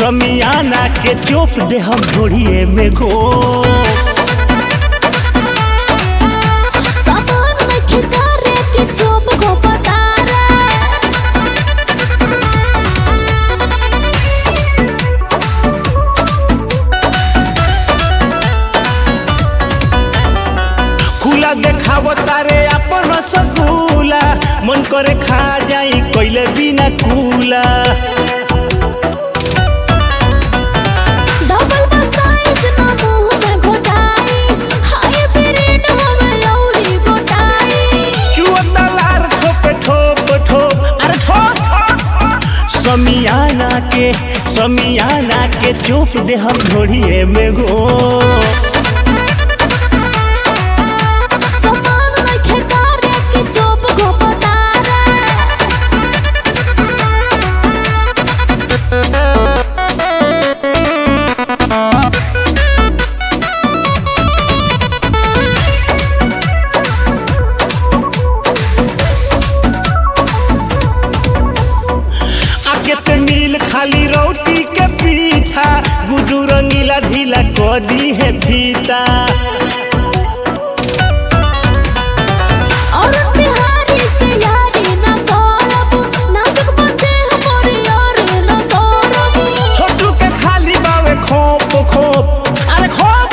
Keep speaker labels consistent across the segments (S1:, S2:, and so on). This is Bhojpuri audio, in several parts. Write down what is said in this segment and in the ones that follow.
S1: समियाना के चोप दे हम घोड़िए में घो।
S2: सामान में खितारे के चोप को बता रे।
S1: खुला देखाव तारे अपन रसगुल्ला, मन करे खा जाई कोइले बिना कूला।
S2: डबल बसाइज ना मुंह में घोटाई, हाय ब्रेड हमें औरी गोटाई।
S1: चुअतलार ठोप ठोप ठोप अरे ठोप। समियाना के चोप दे हम घोड़िए में घो।
S2: सामान में खितारे के चोप को बता रे।
S1: आके मिल खाली रोटी के पीछा, गुडू रंगीला ढीला को दी है फीता।
S2: और बिहारी से यारी ना करब, नाजुक बंदे हमारी यार ना करब।
S1: छोटू के खाली बावे खोप खोप अरे खोप।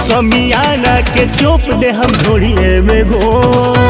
S1: समियाना के चोप दे हम घोड़िए में घो।